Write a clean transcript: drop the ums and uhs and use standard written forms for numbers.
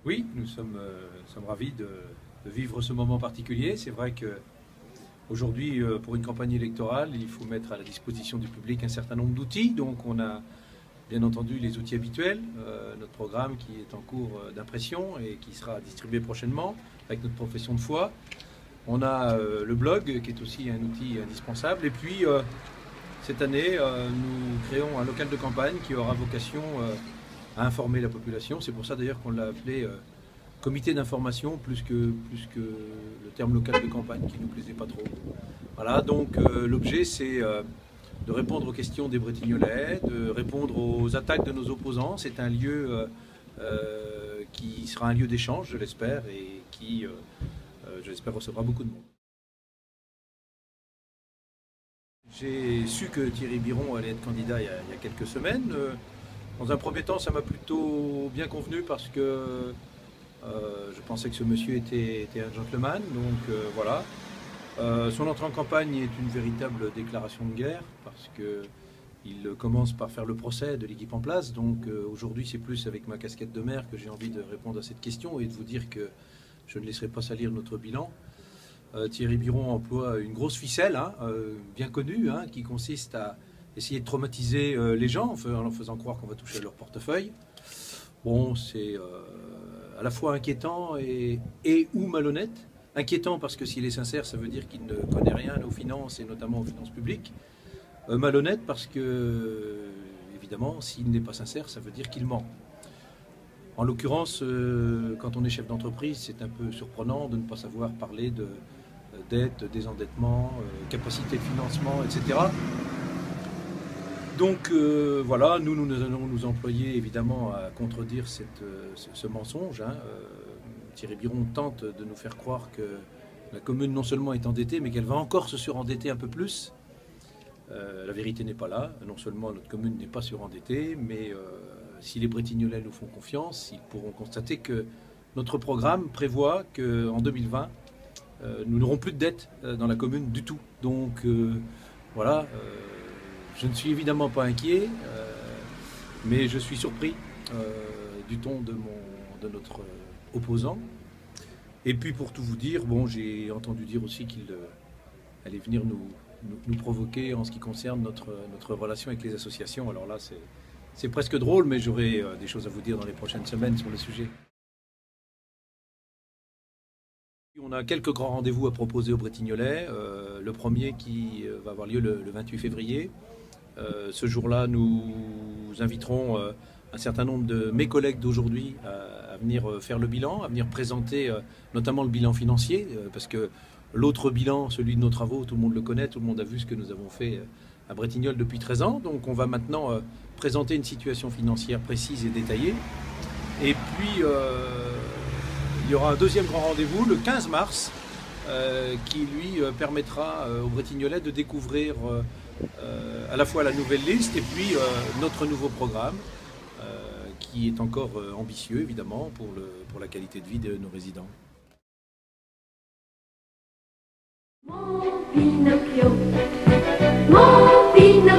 Oui, nous sommes ravis de vivre ce moment particulier. C'est vrai que aujourd'hui, pour une campagne électorale, il faut mettre à la disposition du public un certain nombre d'outils. Donc on a bien entendu les outils habituels, notre programme qui est en cours d'impression et qui sera distribué prochainement avec notre profession de foi. On a le blog qui est aussi un outil indispensable. Et puis cette année, nous créons un local de campagne qui aura vocation à informer la population. C'est pour ça d'ailleurs qu'on l'a appelé comité d'information plus que le terme local de campagne qui ne nous plaisait pas trop. Voilà, donc l'objet c'est de répondre aux questions des Bretignolais, de répondre aux attaques de nos opposants. C'est un lieu qui sera un lieu d'échange, je l'espère, et qui, je l'espère, recevra beaucoup de monde. J'ai su que Thierry Biron allait être candidat il y a quelques semaines. Dans un premier temps, ça m'a plutôt bien convenu parce que je pensais que ce monsieur était un gentleman. Donc voilà. Son entrée en campagne est une véritable déclaration de guerre parce qu'il commence par faire le procès de l'équipe en place. Donc aujourd'hui, c'est plus avec ma casquette de maire que j'ai envie de répondre à cette question et de vous dire que je ne laisserai pas salir notre bilan. Thierry Biron emploie une grosse ficelle, bien connue, qui consiste à essayer de traumatiser les gens en leur faisant croire qu'on va toucher à leur portefeuille. Bon, c'est à la fois inquiétant et ou malhonnête. Inquiétant parce que s'il est sincère, ça veut dire qu'il ne connaît rien aux finances et notamment aux finances publiques. Malhonnête parce que, évidemment, s'il n'est pas sincère, ça veut dire qu'il ment. En l'occurrence, quand on est chef d'entreprise, c'est un peu surprenant de ne pas savoir parler de dette, désendettement, capacité de financement, etc. Donc voilà, nous allons nous employer évidemment à contredire ce mensonge. Thierry Biron tente de nous faire croire que la commune non seulement est endettée, mais qu'elle va encore se surendetter un peu plus. La vérité n'est pas là. Non seulement notre commune n'est pas surendettée, mais si les Bretignolais nous font confiance, ils pourront constater que notre programme prévoit qu'en 2020, nous n'aurons plus de dette dans la commune du tout. Donc voilà, je ne suis évidemment pas inquiet, mais je suis surpris du ton de notre opposant. Et puis pour tout vous dire, bon, j'ai entendu dire aussi qu'il allait venir nous provoquer en ce qui concerne notre relation avec les associations. Alors là, c'est presque drôle, mais j'aurai des choses à vous dire dans les prochaines semaines sur le sujet. On a quelques grands rendez-vous à proposer aux Bretignolais. Le premier qui va avoir lieu le 28 février. Ce jour-là, nous inviterons un certain nombre de mes collègues d'aujourd'hui à venir faire le bilan, à venir présenter notamment le bilan financier, parce que l'autre bilan, celui de nos travaux, tout le monde le connaît, tout le monde a vu ce que nous avons fait à Bretignolles depuis 13 ans. Donc on va maintenant présenter une situation financière précise et détaillée. Et puis il y aura un deuxième grand rendez-vous le 15 mars qui lui permettra aux Bretignolais de découvrir à la fois la nouvelle liste et puis notre nouveau programme qui est encore ambitieux évidemment pour la qualité de vie de nos résidents. Mon Pinocchio, mon Pinocchio.